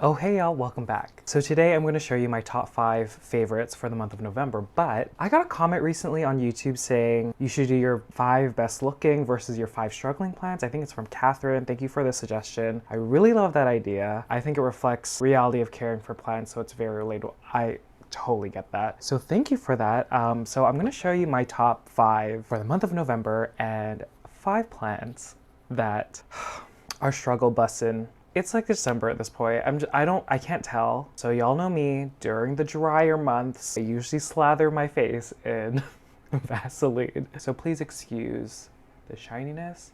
Oh hey y'all, welcome back. So today I'm going to show you my top 5 favorites for the month of November, but I got a comment recently on YouTube saying you should do your 5 best looking versus your 5 struggling plants. I think it's from Catherine. Thank you for the suggestion. I really love that idea. I think it reflects reality of caring for plants, so it's very relatable. I totally get that. So thank you for that. So I'm going to show you my top 5 for the month of November and 5 plants that are struggle bussin'. It's like December at this point. I can't tell. So y'all know me, during the drier months, I usually slather my face in Vaseline. So please excuse the shininess,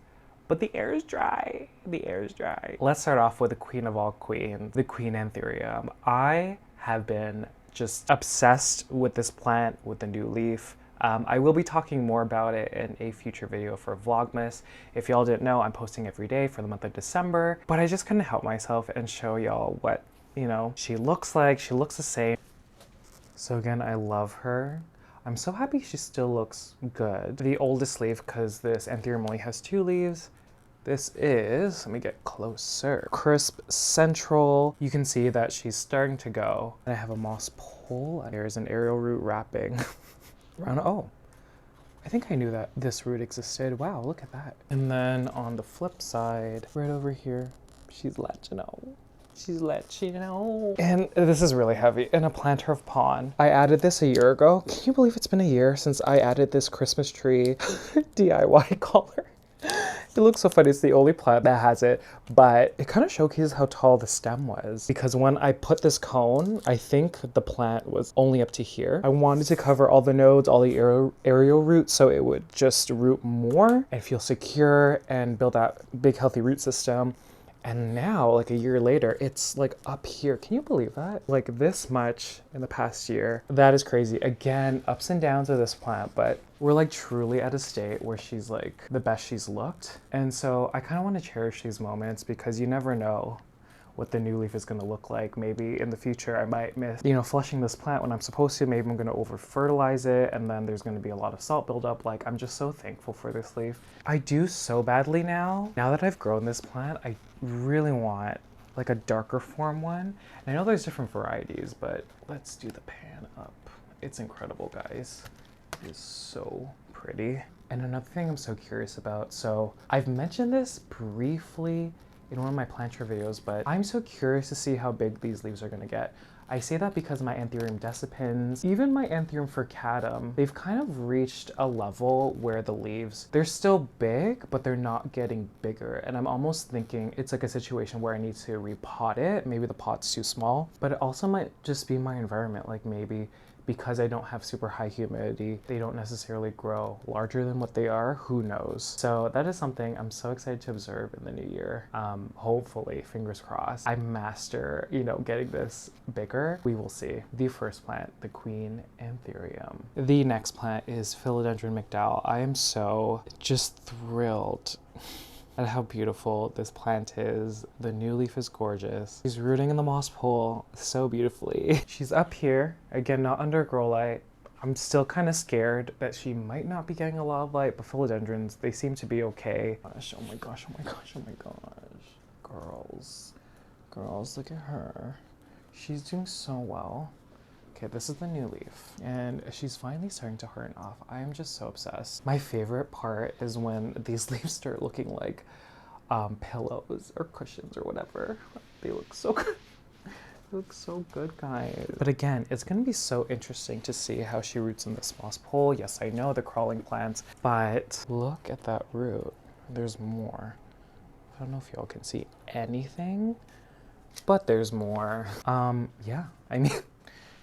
but the air is dry. The air is dry. Let's start off with the queen of all queens, the Queen Anthurium. I have been just obsessed with this plant, with the new leaf. I will be talking more about it in a future video for Vlogmas. If y'all didn't know, I'm posting every day for the month of December, but I just couldn't help myself and show y'all what, she looks like. She looks the same. So again, I love her. I'm so happy she still looks good. The oldest leaf, because this Anthurium only has 2 leaves. This is, let me get closer, crisp central. You can see that she's starting to go. And I have a moss pole. There's an aerial root wrapping. Oh, I think I knew that this root existed. Wow, look at that. And then on the flip side, right over here, she's latching out. She's latching out. And this is really heavy. And a planter of pawn. I added this a year ago. Can you believe it's been a year since I added this Christmas tree DIY collar? It looks so funny. It's the only plant that has it, but it kind of showcases how tall the stem was, because when I put this cone, I think the plant was only up to here. I wanted to cover all the nodes, all the aerial roots, so it would just root more and feel secure and build that big healthy root system. And now, like a year later, it's like up here. Can you believe that? Like this much in the past year. That is crazy. Again, ups and downs of this plant, but we're like truly at a state where she's like the best she's looked. And so I kind of want to cherish these moments, because you never know what the new leaf is going to look like. Maybe in the future I might miss, flushing this plant when I'm supposed to. Maybe I'm going to over fertilize it, and then there's going to be a lot of salt buildup. Like, I'm just so thankful for this leaf. I do so badly now that I've grown this plant, I really want like a darker form one. And I know there's different varieties, but let's do the pan up. It's incredible, guys. It is so pretty. And another thing I'm so curious about, so I've mentioned this briefly in one of my planter videos, but I'm so curious to see how big these leaves are gonna get. I say that because my Anthurium decipens, even my Anthurium furcatum, they've kind of reached a level where the leaves, they're still big, but they're not getting bigger. And I'm almost thinking it's like a situation where I need to repot it. Maybe the pot's too small, but it also might just be my environment. Like, maybe because I don't have super high humidity, they don't necessarily grow larger than what they are. Who knows? So that is something I'm so excited to observe in the new year. Hopefully, fingers crossed, I master, getting this bigger. We will see. The first plant, the Queen Anthurium. The next plant is Philodendron Mcdowell. I am so just thrilled at how beautiful this plant is. The new leaf is gorgeous. She's rooting in the moss pole so beautifully. She's up here, again, not under grow light. I'm still kind of scared that she might not be getting a lot of light, but philodendrons, they seem to be okay. Gosh, oh my gosh, oh my gosh, oh my gosh. Girls, look at her. She's doing so well. Okay, this is the new leaf, and she's finally starting to harden off. I am just so obsessed. My favorite part is when these leaves start looking like pillows or cushions or whatever. They look so good. They look so good, guys. But again, it's gonna be so interesting to see how she roots in this moss pole. Yes, I know, the crawling plants, but look at that root. There's more. I don't know if y'all can see anything, but there's more. Yeah, I mean,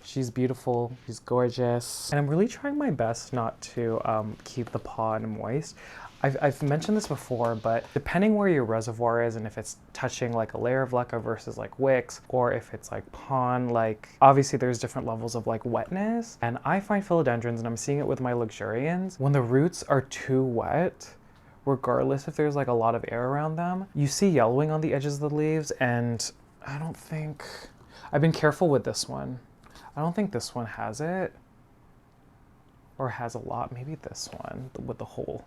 she's beautiful, she's gorgeous. And I'm really trying my best not to keep the pod moist. I've mentioned this before, but depending where your reservoir is and if it's touching like a layer of LECA versus like wicks, or if it's like pond, like obviously there's different levels of like wetness. And I find philodendrons, and I'm seeing it with my Luxurians, when the roots are too wet, regardless if there's like a lot of air around them, you see yellowing on the edges of the leaves. And I don't think, I've been careful with this one. I don't think this one has it, or has a lot. Maybe this one with the hole.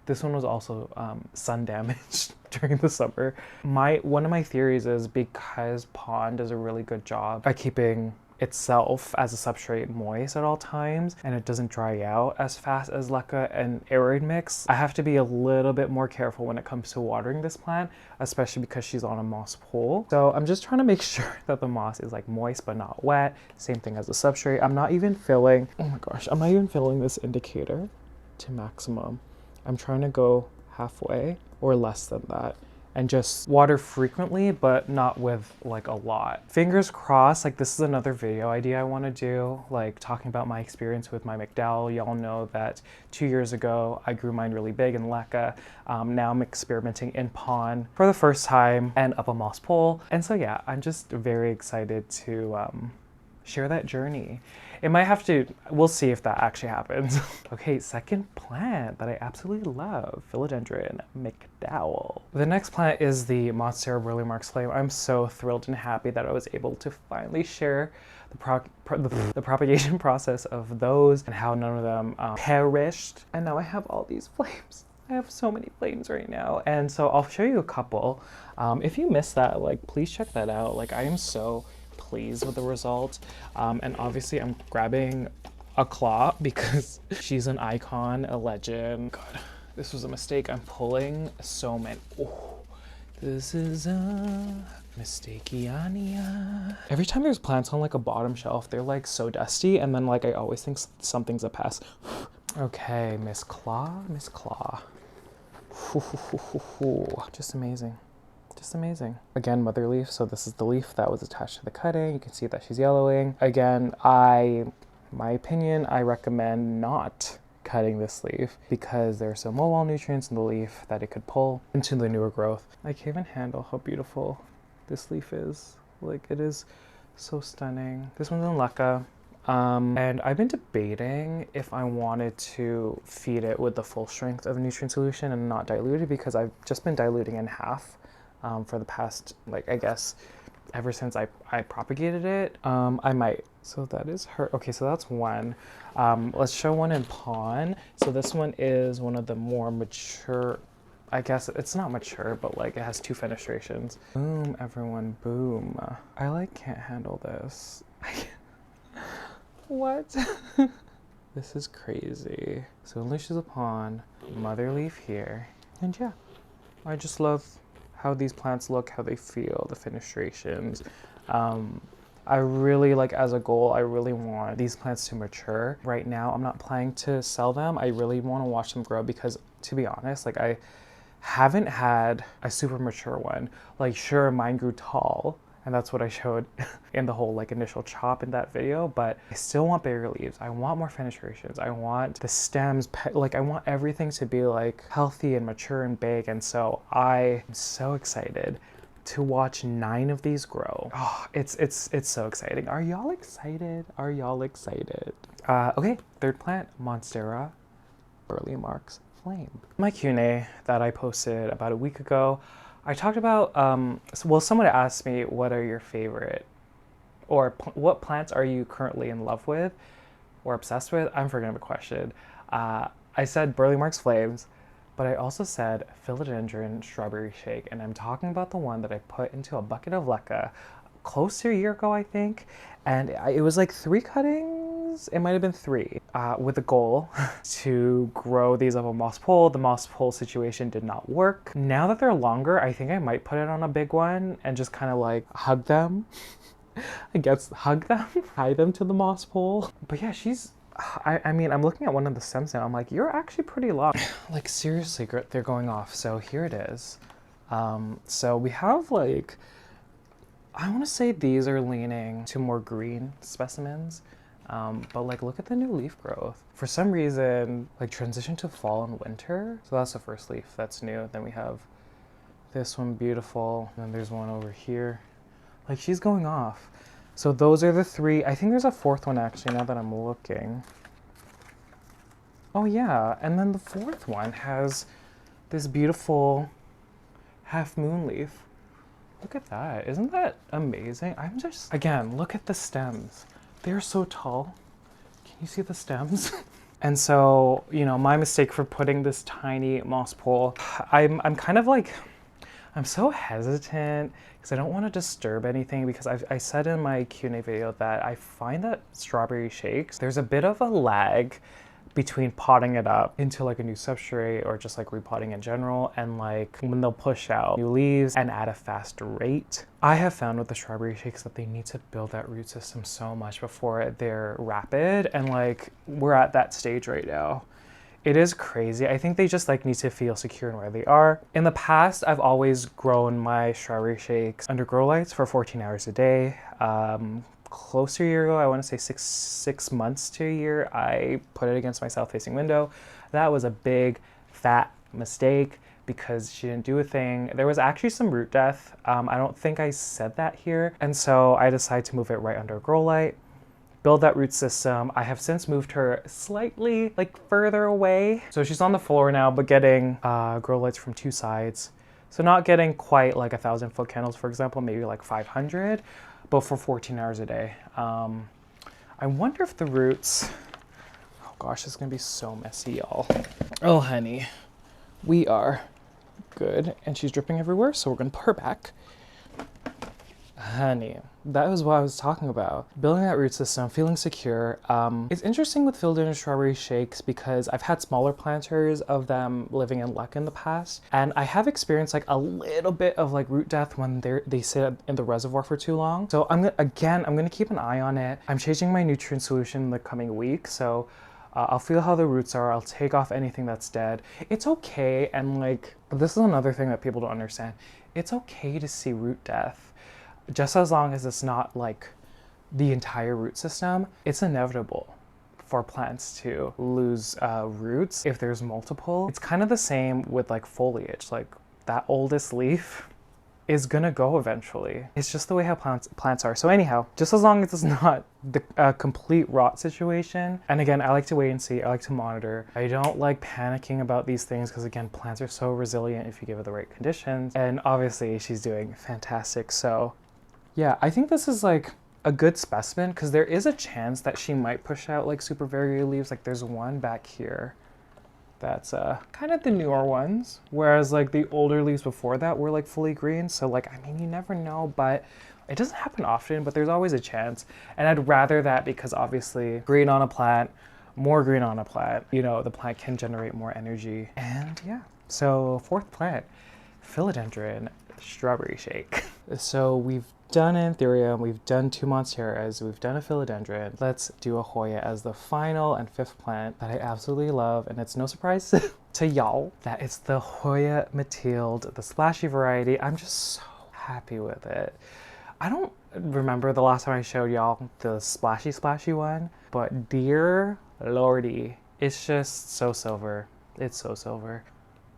This one was also sun damaged during the summer. One of my theories is because pond does a really good job at keeping itself as a substrate moist at all times, and it doesn't dry out as fast as LECA and aeroid mix, I have to be a little bit more careful when it comes to watering this plant, especially because she's on a moss pole. So I'm just trying to make sure that the moss is like moist but not wet. Same thing as the substrate. I'm not even filling, oh my gosh, I'm not even filling this indicator to maximum. I'm trying to go halfway or less than that, and just water frequently, but not with like a lot. Fingers crossed, like this is another video idea I wanna do, like talking about my experience with my Mcdowell. Y'all know that 2 years ago, I grew mine really big in LECA. Now I'm experimenting in pond for the first time and up a moss pole. And so yeah, I'm just very excited to share that journey. It might have to, we'll see if that actually happens. Okay, second plant that I absolutely love, Philodendron Mcdowell. The next plant is the Monstera Burle Marx Flame. I'm so thrilled and happy that I was able to finally share the propagation process of those and how none of them perished. And now I have all these flames. I have so many flames right now. And so I'll show you a couple. If you missed that, like, please check that out. Like, I am so pleased with the result. And obviously I'm grabbing a claw because she's an icon, a legend. God, this was a mistake. I'm pulling so many. Oh, this is a mistakeania. Every time there's plants on like a bottom shelf, they're like so dusty, and then like I always think something's a pest. Okay, Miss Claw, Miss Claw. Just amazing. Just amazing. Again, mother leaf. So this is the leaf that was attached to the cutting. You can see that she's yellowing. Again, my opinion, I recommend not cutting this leaf because there are some mobile nutrients in the leaf that it could pull into the newer growth. I can't even handle how beautiful this leaf is. Like, it is so stunning. This one's in LECA. And I've been debating if I wanted to feed it with the full strength of nutrient solution and not dilute it, because I've just been diluting in half for the past, like, I guess, ever since I propagated it. I might. So that is her. Okay, so that's one. Let's show one in pond. So this one is one of the more mature, I guess it's not mature, but like it has 2 fenestrations. Boom, everyone, boom. I like can't handle this. What? This is crazy. So Unleashes Upon, mother leaf here. And yeah, I just love how these plants look, how they feel, the fenestrations. I really, like, as a goal, I really want these plants to mature. Right now, I'm not planning to sell them. I really want to watch them grow because, to be honest, like, I haven't had a super mature one. Like, sure, mine grew tall, and that's what I showed in the whole, like, initial chop in that video, but I still want bigger leaves. I want more fenestrations. I want the stems, like, I want everything to be, like, healthy and mature and big, and so I am so excited to watch 9 of these grow. Oh, it's so exciting. Are y'all excited? Are y'all excited? Okay, third plant, Monstera Burle Marx Flame. My Q&A that I posted about a week ago, I talked about, well, someone asked me, what are your favorite, or what plants are you currently in love with or obsessed with? I'm forgetting the question. I said Burle Marx Flames, but I also said Philodendron Strawberry Shake, and I'm talking about the one that I put into a bucket of LECA close to a year ago, I think, and it was like 3 cuttings, it might have been 3, with the goal to grow these up a moss pole. The moss pole situation did not work. Now that they're longer, I think I might put it on a big one and just kind of like hug them. I guess hug them, tie them to the moss pole. But yeah, she's, I mean, I'm looking at one of the stems now. I'm like, you're actually pretty long. Like, seriously, they're going off. So here it is. So we have, like, I want to say these are leaning to more green specimens. But like, look at the new leaf growth. For some reason, like, transition to fall and winter. So that's the first leaf that's new. Then we have this one, beautiful. And then there's one over here. Like, she's going off. So those are the 3. I think there's a 4th one actually, now that I'm looking. Oh yeah, and then the 4th one has this beautiful half moon leaf. Look at that, isn't that amazing? I'm just, again, look at the stems. They're so tall. Can you see the stems? And so, you know, my mistake for putting this tiny moss pole, I'm kind of like, I'm so hesitant because I don't want to disturb anything, because I said in my Q&A video that I find that strawberry shakes, there's a bit of a lag between potting it up into like a new substrate or just like repotting in general, and like when they'll push out new leaves and at a faster rate. I have found with the strawberry shakes that they need to build that root system so much before they're rapid, and like we're at that stage right now. It is crazy. I think they just like need to feel secure in where they are. In the past, I've always grown my strawberry shakes under grow lights for 14 hours a day. Close to a year ago, I want to say six months to a year, I put it against my south-facing window. That was a big, fat mistake because she didn't do a thing. There was actually some root death. I don't think I said that here. And so I decided to move it right under a grow light, build that root system. I have since moved her slightly like further away. So she's on the floor now, but getting grow lights from two sides. So not getting quite like 1,000-foot candles, for example, maybe like 500. But for 14 hours a day. I wonder if the roots, oh gosh, it's gonna be so messy, y'all. Oh honey, we are good. And she's dripping everywhere, so we're gonna put her back. Honey, that was what I was talking about. Building that root system, feeling secure. It's interesting with Philodendron strawberry shakes because I've had smaller planters of them living in LECA in the past, and I have experienced like a little bit of like root death when they sit in the reservoir for too long. So I'm gonna keep an eye on it. I'm changing my nutrient solution in the coming week, so I'll feel how the roots are. I'll take off anything that's dead. It's okay, and like this is another thing that people don't understand. It's okay to see root death. Just as long as it's not like the entire root system. It's inevitable for plants to lose roots if there's multiple. It's kind of the same with like foliage. Like that oldest leaf is gonna go eventually. It's just the way how plants are. So anyhow, just as long as it's not the complete rot situation. And again, I like to wait and see. I like to monitor. I don't like panicking about these things because again, plants are so resilient if you give it the right conditions. And obviously she's doing fantastic. So yeah, I think this is like a good specimen because there is a chance that she might push out like super variegated leaves. Like there's one back here that's kind of the newer ones, whereas like the older leaves before that were like fully green. So like, I mean, you never know, but it doesn't happen often, but there's always a chance. And I'd rather that because obviously green on a plant, more green on a plant, you know, the plant can generate more energy. And yeah, so fourth plant, Philodendron strawberry shake. So we've done Anthurium, we've done 2 Monsteras, we've done a Philodendron. Let's do a Hoya as the final and 5th plant that I absolutely love, and it's no surprise to y'all that it's the Hoya Mathilde, the splashy variety. I'm just so happy with it. I don't remember the last time I showed y'all the splashy one, but dear lordy, it's just so silver. It's so silver.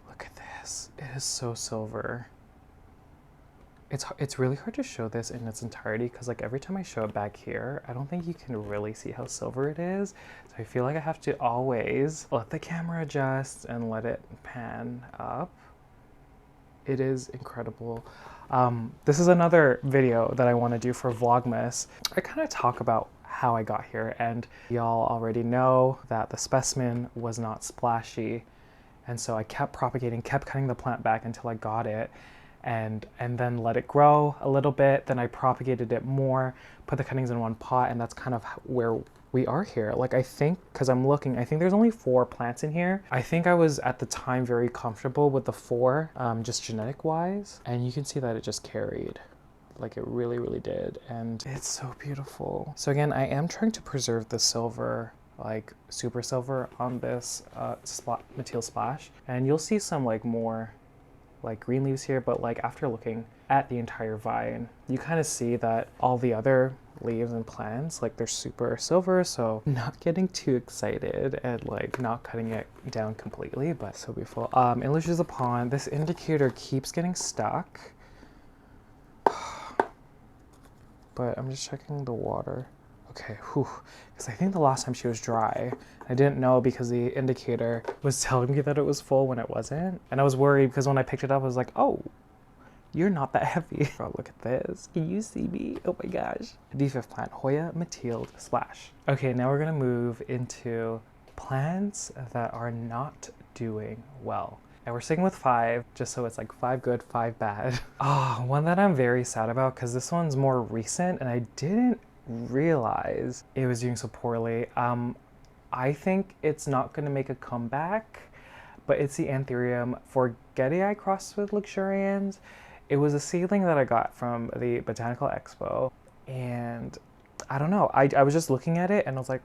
Look at this, it is so silver. It's really hard to show this in its entirety because like every time I show it back here, I don't think you can really see how silver it is. So I feel like I have to always let the camera adjust and let it pan up. It is incredible. This is another video that I want to do for Vlogmas. I kind of talk about how I got here, and y'all already know that the specimen was not splashy. And so I kept propagating, kept cutting the plant back until I got it. And then let it grow a little bit. Then I propagated it more, put the cuttings in one pot, and that's kind of where we are here. Like I think, because I'm looking, I think there's only 4 plants in here. I think I was at the time very comfortable with the 4, just genetic wise. And you can see that it just carried. Like it really, really did. And it's so beautiful. So again, I am trying to preserve the silver, like super silver on this Mathilde splash. And you'll see some like more like green leaves here, but like after looking at the entire vine, you kind of see that all the other leaves and plants, like they're super silver. So not getting too excited and like not cutting it down completely, but so beautiful. It loses a pond. This indicator keeps getting stuck, but I'm just checking the water. Okay, whew, because I think the last time she was dry. I didn't know because the indicator was telling me that it was full when it wasn't. And I was worried because when I picked it up, I was like, oh, you're not that heavy. Oh, look at this. Can you see me? Oh my gosh. The 5th plant, Hoya Mathilde Splash. Okay, now we're gonna move into plants that are not doing well. And we're sticking with 5, just so it's like 5 good, 5 bad. Oh, one that I'm very sad about, because this one's more recent and I didn't realize it was doing so poorly. I think it's not going to make a comeback, but it's the Anthurium Forgetii crossed with Luxurians. It was a seedling that I got from the Botanical Expo, and I don't know, I was just looking at it and I was like,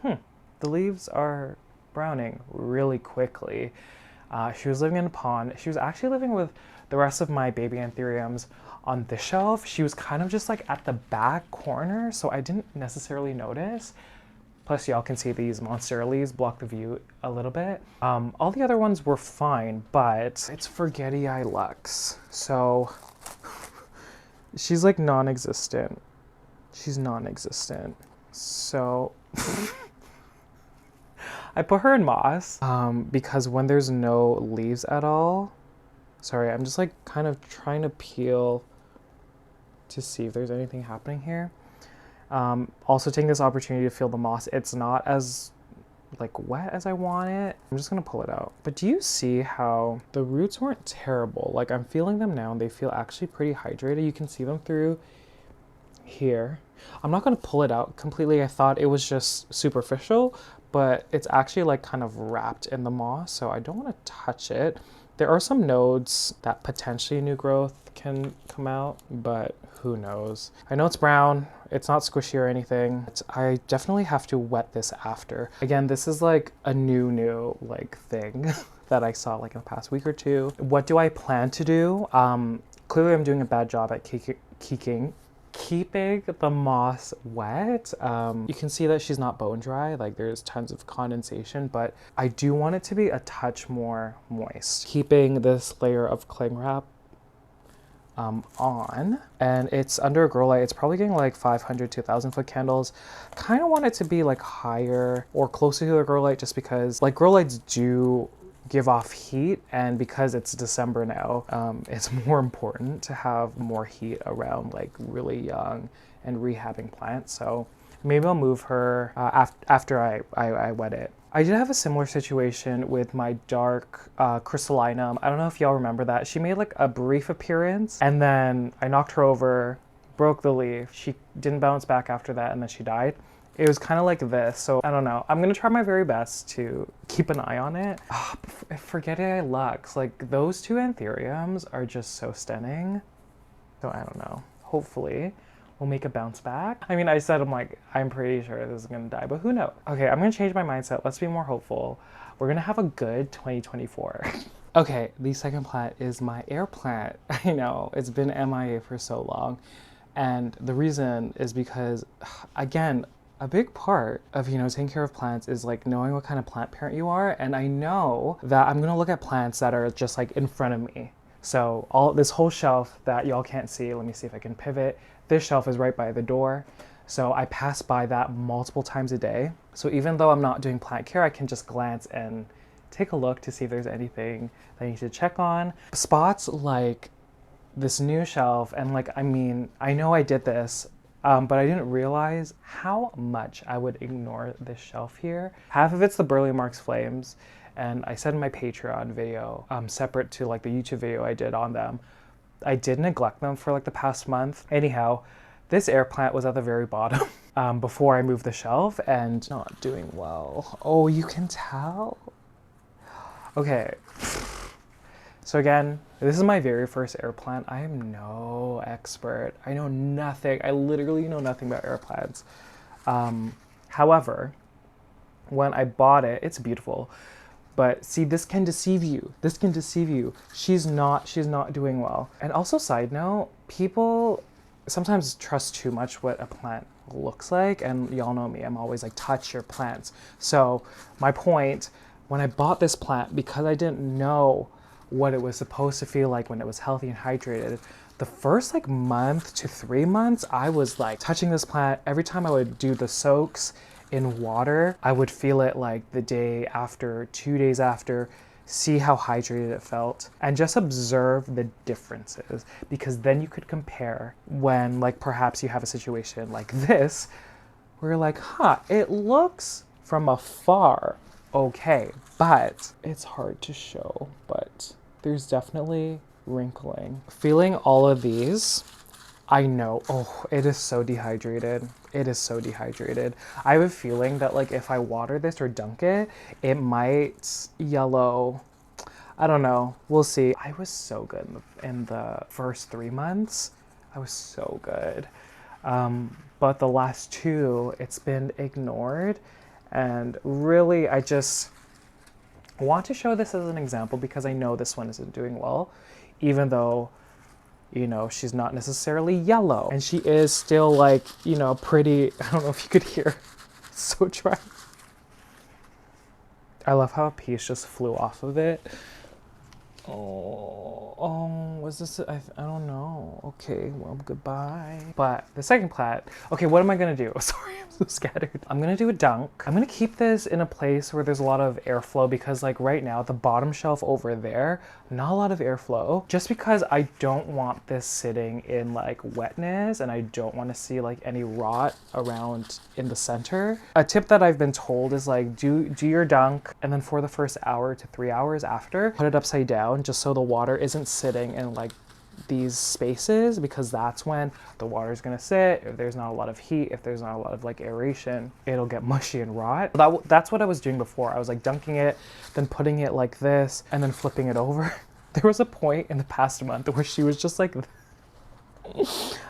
the leaves are browning really quickly. She was living in a pond. She was actually living with the rest of my baby Anthuriums on this shelf. She was kind of just like at the back corner, so I didn't necessarily notice. Plus, y'all can see these Monstera leaves block the view a little bit. All the other ones were fine, but it's Forgetii Lux. So she's like non-existent. She's non-existent. So I put her in moss because when there's no leaves at all, sorry, I'm just like kind of trying to peel to see if there's anything happening here. Also taking this opportunity to feel the moss. It's not as like wet as I want it. I'm just gonna pull it out. But do you see how the roots weren't terrible? Like I'm feeling them now and they feel actually pretty hydrated. You can see them through here. I'm not gonna pull it out completely. I thought it was just superficial, but it's actually like kind of wrapped in the moss, so I don't want to touch it. There are some nodes that potentially new growth can come out, but who knows. I know it's brown, it's not squishy or anything. I definitely have to wet this after. Again, this is like a new like thing that I saw like in the past week or two. What do I plan to do? Clearly I'm doing a bad job at keeping the moss wet. You can see that she's not bone dry, like there's tons of condensation, but I do want it to be a touch more moist. Keeping this layer of cling wrap on, and it's under a grow light. It's probably getting like 500 to 1,000 foot candles. Kind of want it to be like higher or closer to a grow light, just because like grow lights do give off heat, and because it's December now, it's more important to have more heat around like really young and rehabbing plants. So maybe I'll move her after I wet it. I did have a similar situation with my dark Crystallinum. I don't know if y'all remember that. She made like a brief appearance and then I knocked her over, broke the leaf. She didn't bounce back after that and then she died. It was kind of like this, so I don't know. I'm gonna try my very best to keep an eye on it. Oh, Forgetii Lux, like those two Anthuriums are just so stunning. So I don't know, hopefully we'll make a bounce back. I mean, I said I'm pretty sure this is gonna die, but who knows? Okay, I'm gonna change my mindset. Let's be more hopeful. We're gonna have a good 2024. Okay, the second plant is my air plant. I know, it's been MIA for so long. And the reason is because, again, a big part of, taking care of plants is like knowing what kind of plant parent you are. And I know that I'm gonna look at plants that are just like in front of me. So this whole shelf that y'all can't see, let me see if I can pivot. This shelf is right by the door. So I pass by that multiple times a day. So even though I'm not doing plant care, I can just glance and take a look to see if there's anything that I need to check on. Spots like this new shelf, and like, I mean, I know I did this, but I didn't realize how much I would ignore this shelf here. Half of it's the Burle Marx Flames, and I said in my Patreon video, separate to like the YouTube video I did on them, I did neglect them for like the past month. Anyhow, this air plant was at the very bottom before I moved the shelf and not doing well. Oh, you can tell? Okay. So again, this is my very first air plant. I am no expert. I know nothing. I literally know nothing about air plants. However, when I bought it, it's beautiful. But see, this can deceive you. This can deceive you. She's not doing well. And also, side note, people sometimes trust too much what a plant looks like. And y'all know me, I'm always like, touch your plants. So my point, when I bought this plant, because I didn't know what it was supposed to feel like when it was healthy and hydrated, the first like month to 3 months, I was like touching this plant. Every time I would do the soaks in water, I would feel it like the day after, 2 days after, see how hydrated it felt, and just observe the differences, because then you could compare when like perhaps you have a situation like this, where you're like, it looks from afar, okay, but it's hard to show, but there's definitely wrinkling. Feeling all of these, I know, oh, it is so dehydrated. It is so dehydrated. I have a feeling that like if I water this or dunk it, it might yellow. I don't know, we'll see. I was so good in the first 3 months. I was so good. But the last 2, it's been ignored. And really, I just want to show this as an example because I know this one isn't doing well, even though, you know, she's not necessarily yellow. And she is still like, you know, pretty, I don't know if you could hear, it's so dry. I love how a piece just flew off of it. Oh, was this, I don't know. Okay, well, goodbye. But the second plat, okay, what am I gonna do? Sorry, I'm so scattered. I'm gonna do a dunk. I'm gonna keep this in a place where there's a lot of airflow because like right now, the bottom shelf over there, not a lot of airflow, just because I don't want this sitting in like wetness and I don't want to see like any rot around in the center. A tip that I've been told is like do your dunk and then for the first hour to 3 hours after, put it upside down just so the water isn't sitting in like these spaces, because that's when the water is going to sit. If there's not a lot of heat, if there's not a lot of like aeration, it'll get mushy and rot. That's what I was doing before. I was like dunking it, then putting it like this, and then flipping it over. There was a point in the past month where she was just like,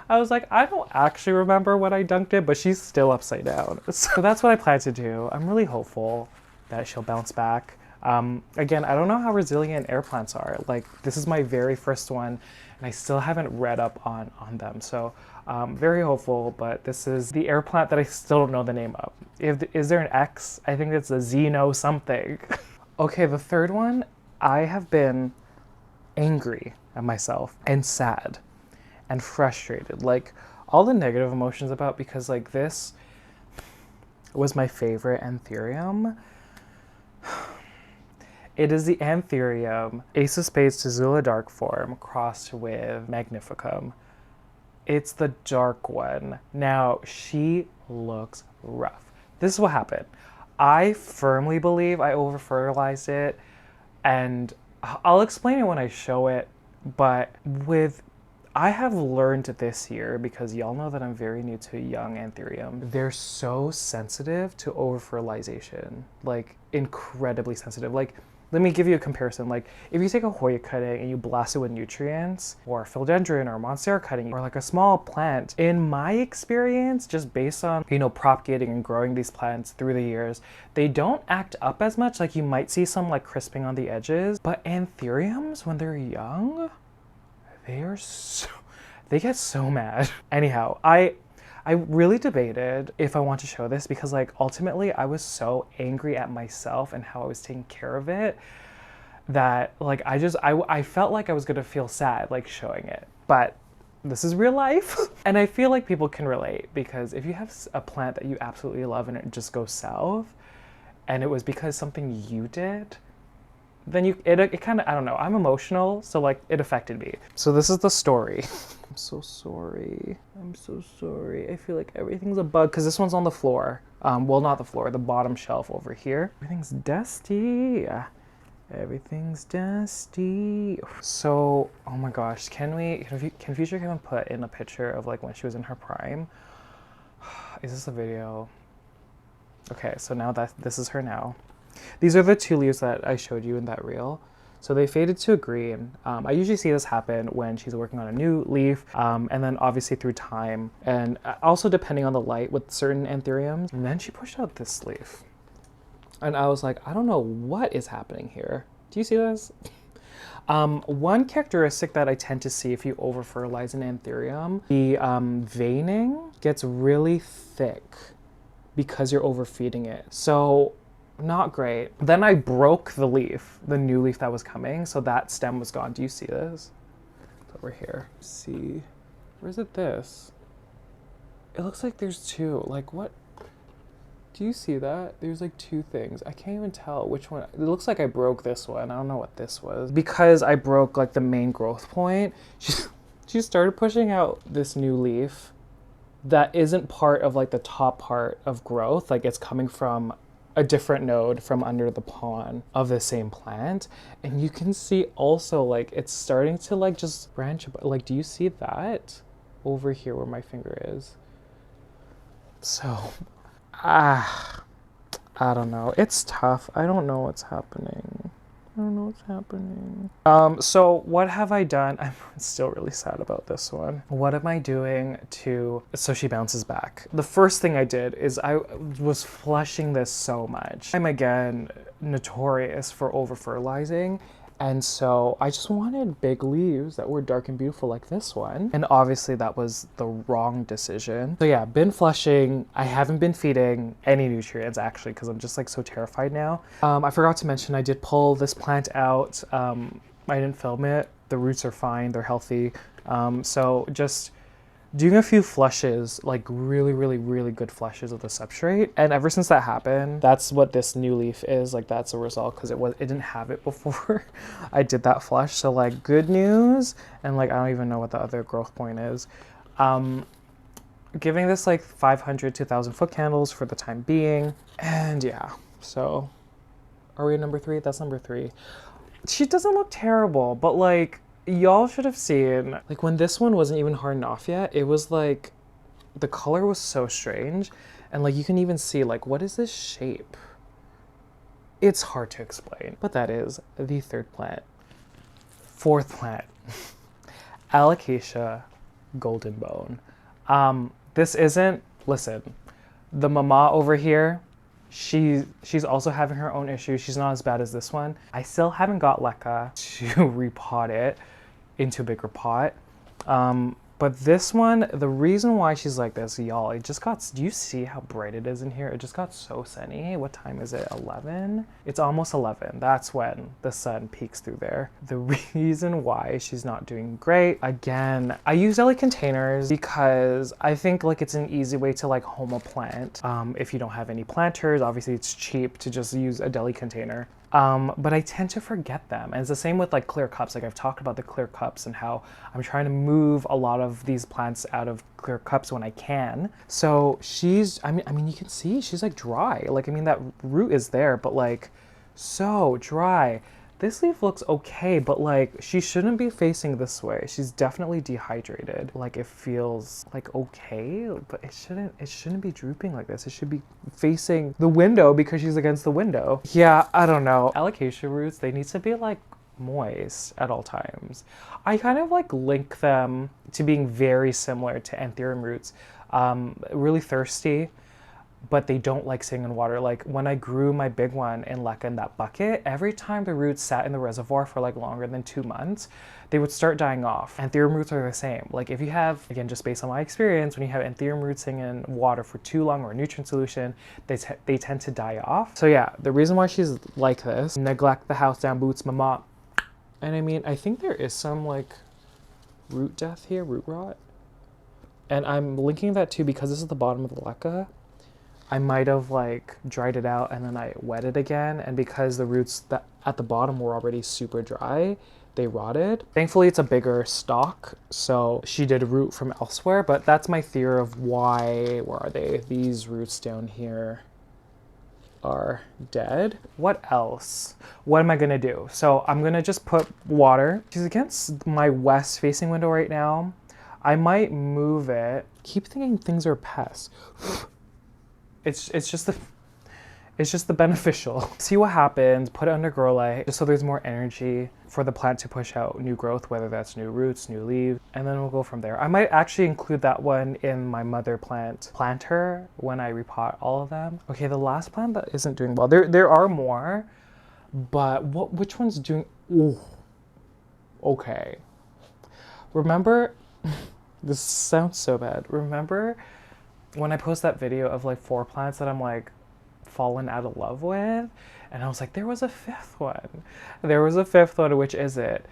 I was like, I don't actually remember when I dunked it, but she's still upside down. So that's what I plan to do. I'm really hopeful that she'll bounce back. Again, I don't know how resilient air plants are. Like, this is my very first one, and I still haven't read up on them. So very hopeful, but this is the air plant that I still don't know the name of. Is there an X? I think it's a Xeno something. Okay, the third one, I have been angry at myself and sad and frustrated. Like, all the negative emotions about, because like this was my favorite Anthurium. It is the Anthurium Ace of Spades Tezula dark form crossed with Magnificum. It's the dark one. Now, she looks rough. This is what happened. I firmly believe I over-fertilized it, and I'll explain it when I show it, but I have learned this year, because y'all know that I'm very new to young Anthurium. They're so sensitive to over-fertilization, like incredibly sensitive. Like, let me give you a comparison. Like, if you take a Hoya cutting and you blast it with nutrients, or Philodendron or Monstera cutting, or like a small plant, in my experience, just based on, you know, propagating and growing these plants through the years, they don't act up as much. Like, you might see some like crisping on the edges, but Anthuriums, when they're young, they get so mad. Anyhow, I really debated if I want to show this, because like ultimately I was so angry at myself and how I was taking care of it that like I felt like I was gonna feel sad like showing it. But this is real life. And I feel like people can relate, because if you have a plant that you absolutely love and it just goes south and it was because something you did, then it kind of, I don't know, I'm emotional, so like it affected me. So this is the story. I'm so sorry. I'm so sorry. I feel like everything's a bug, because this one's on the floor. Well, not the floor, the bottom shelf over here. Everything's dusty. Everything's dusty. So, oh my gosh, can Future Kevin put in a picture of like when she was in her prime? Is this a video? Okay, so now this is her now. These are the 2 leaves that I showed you in that reel. So they faded to a green. I usually see this happen when she's working on a new leaf, and then obviously through time, and also depending on the light with certain Anthuriums. And then she pushed out this leaf. And I was like, I don't know what is happening here. Do you see this? One characteristic that I tend to see if you over-fertilize an Anthurium, the veining gets really thick because you're overfeeding it. So, not great. Then I broke the leaf, the new leaf that was coming, so that stem was gone. Do you see this? It's over here. Let's see, where is it this? It looks like there's 2. Like, what? Do you see that? There's like 2 things. I can't even tell which one. It looks like I broke this one. I don't know what this was. Because I broke like the main growth point, she started pushing out this new leaf that isn't part of like the top part of growth. Like, it's coming from a different node from under the pond of the same plant. And you can see also like it's starting to like just branch. Like, do you see that over here where my finger is? So, I don't know. It's tough. I don't know what's happening. I don't know what's happening. So what have I done? I'm still really sad about this one. What am I doing so she bounces back? The first thing I did is I was flushing this so much. I'm again notorious for over fertilizing. And so I just wanted big leaves that were dark and beautiful like this one. And obviously that was the wrong decision. So yeah, been flushing. I haven't been feeding any nutrients actually because I'm just like so terrified now. I forgot to mention I did pull this plant out. I didn't film it. The roots are fine, they're healthy. So just doing a few flushes, like really, really, really good flushes of the substrate. And ever since that happened, that's what this new leaf is. Like that's a result because it didn't have it before I did that flush. So like good news. And like, I don't even know what the other growth point is. Giving this like 500 to 1,000 foot candles for the time being. And yeah, so are we at number 3? That's number 3. She doesn't look terrible, but like, y'all should have seen, like when this one wasn't even hardened off yet, it was like, the color was so strange. And like, you can even see like, what is this shape? It's hard to explain, but that is the 3rd plant. 4th plant, Alocasia golden bone. This isn't, listen, the mama over here, she's also having her own issues. She's not as bad as this one. I still haven't got LECA to repot it into a bigger pot. But this one, the reason why she's like this, y'all, it just got, do you see how bright it is in here? It just got so sunny. What time is it? 11? It's almost 11. That's when the sun peeks through there. The reason why she's not doing great, again, I use deli containers because I think like it's an easy way to like home a plant. If you don't have any planters, obviously it's cheap to just use a deli container. But I tend to forget them. And it's the same with like clear cups. Like I've talked about the clear cups and how I'm trying to move a lot of these plants out of clear cups when I can. So she's, I mean, you can see she's like dry. Like, I mean, that root is there, but like so dry. This leaf looks okay, but like she shouldn't be facing this way. She's definitely dehydrated. Like it feels like okay, but it shouldn't be drooping like this. It should be facing the window because she's against the window. Yeah, I don't know. Alocasia roots, they need to be like moist at all times. I kind of like link them to being very similar to Anthurium roots. Really thirsty, but they don't like sitting in water. Like when I grew my big one in LECA in that bucket, every time the roots sat in the reservoir for like longer than 2 months, they would start dying off. Anthurium roots are the same. Like if you have, again, just based on my experience, when you have Anthurium roots sitting in water for too long or a nutrient solution, they tend to die off. So yeah, the reason why she's like this, neglect the house down, boots mama. And I mean, I think there is some like root death here, root rot. And I'm linking that too because this is the bottom of the LECA. I might have like dried it out and then I wet it again. And because the roots that at the bottom were already super dry, they rotted. Thankfully, it's a bigger stalk, so she did root from elsewhere, but that's my theory of why, where are they? These roots down here are dead. What else? What am I gonna do? So I'm gonna just put water. She's against my west facing window right now. I might move it. Keep thinking things are pests. It's just the beneficial. See what happens, put it under grow light, just so there's more energy for the plant to push out new growth, whether that's new roots, new leaves, and then we'll go from there. I might actually include that one in my mother plant planter when I repot all of them. Okay, the last plant that isn't doing well, there are more, but which one's doing, ooh, okay. Remember, this sounds so bad. Remember when I post that video of like 4 plants that I'm like fallen out of love with, and I was like, there was a 5th one. There was a 5th one, which is it?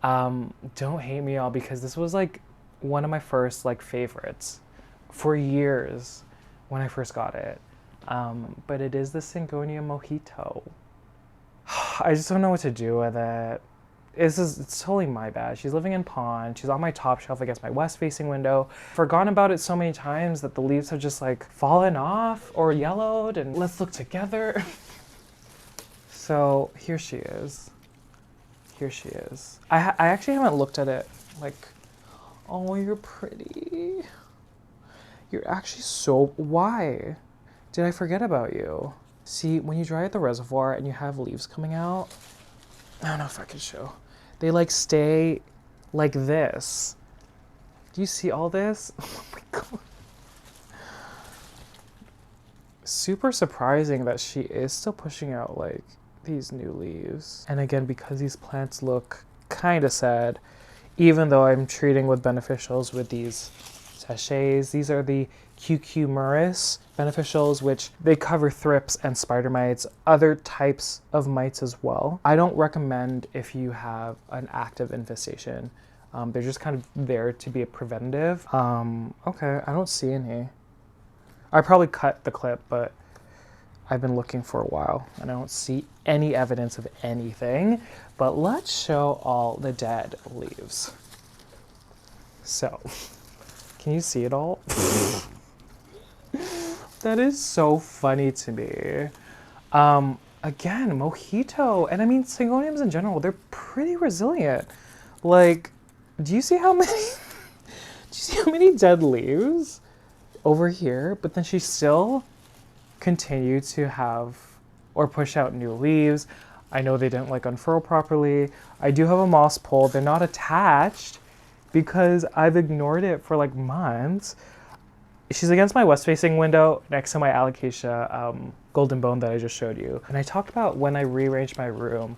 Don't hate me all because this was like one of my first like favorites for years when I first got it. But it is the Syngonium Mojito. I just don't know what to do with it. it's totally my bad. She's living in pond. She's on my top shelf against my west-facing window. Forgotten about it so many times that the leaves have just like fallen off or yellowed, and let's look together. So here she is. Here she is. I actually haven't looked at it. Like, oh, you're pretty. You're actually so, why did I forget about you? See, when you dry at the reservoir and you have leaves coming out, I don't know if I can show. They like stay like this. Do you see all this? Oh my God. Super surprising that she is still pushing out like these new leaves. And again, because these plants look kind of sad, even though I'm treating with beneficials with these sachets, these are the cucumeris beneficials, which they cover thrips and spider mites, other types of mites as well. I don't recommend if you have an active infestation. They're just kind of there to be a preventative. Okay, I don't see any. I probably cut the clip, but I've been looking for a while and I don't see any evidence of anything. But let's show all the dead leaves. So, can you see it all? That is so funny to me. Again, Mojito, and I mean Syngoniums in general, they're pretty resilient. Like, do you see how many dead leaves over here? But then she still continued to have or push out new leaves. I know they didn't like unfurl properly. I do have a moss pole. They're not attached because I've ignored it for like months. She's against my west-facing window next to my Alocasia golden bone that I just showed you. And I talked about when I rearranged my room,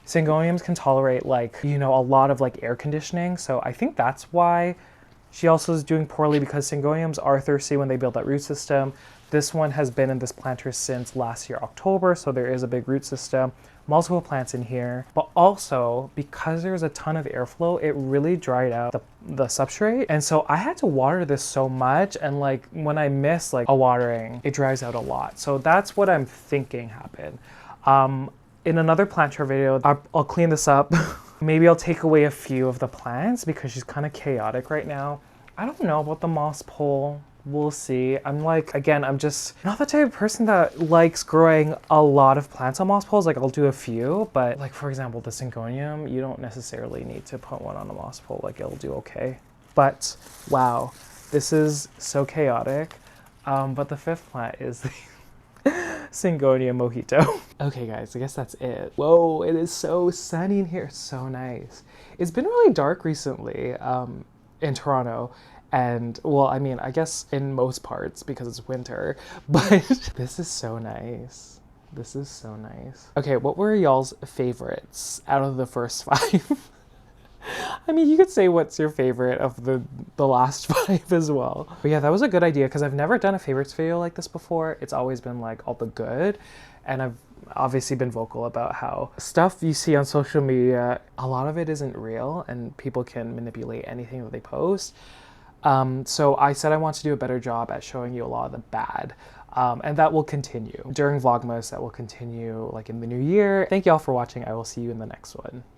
Syngoniums can tolerate like, you know, a lot of like air conditioning. So I think that's why she also is doing poorly, because Syngoniums are thirsty when they build that root system. This one has been in this planter since last year, October. So there is a big root system, multiple plants in here, but also because there's a ton of airflow, it really dried out the substrate. And so I had to water this so much. And like when I miss like a watering, it dries out a lot. So that's what I'm thinking happened. In another planter video, I'll clean this up. Maybe I'll take away a few of the plants because she's kind of chaotic right now. I don't know about the moss pole. We'll see. I'm like, again, I'm just not the type of person that likes growing a lot of plants on moss poles. Like I'll do a few, but like for example, the Syngonium, you don't necessarily need to put one on a moss pole. Like it'll do okay. But wow, this is so chaotic. But the fifth plant is the Syngonium Mojito. Okay guys, I guess that's it. Whoa, it is so sunny in here. It's so nice. It's been really dark recently in Toronto. And well, I mean, I guess in most parts because it's winter, but this is so nice. This is so nice. Okay, what were y'all's favorites out of the first 5? I mean, you could say what's your favorite of the last 5 as well. But yeah, that was a good idea because I've never done a favorites video like this before. It's always been like all the good. And I've obviously been vocal about how stuff you see on social media, a lot of it isn't real and people can manipulate anything that they post. So I said I want to do a better job at showing you a lot of the bad. And that will continue during Vlogmas. That will continue like in the new year. Thank you all for watching. I will see you in the next one.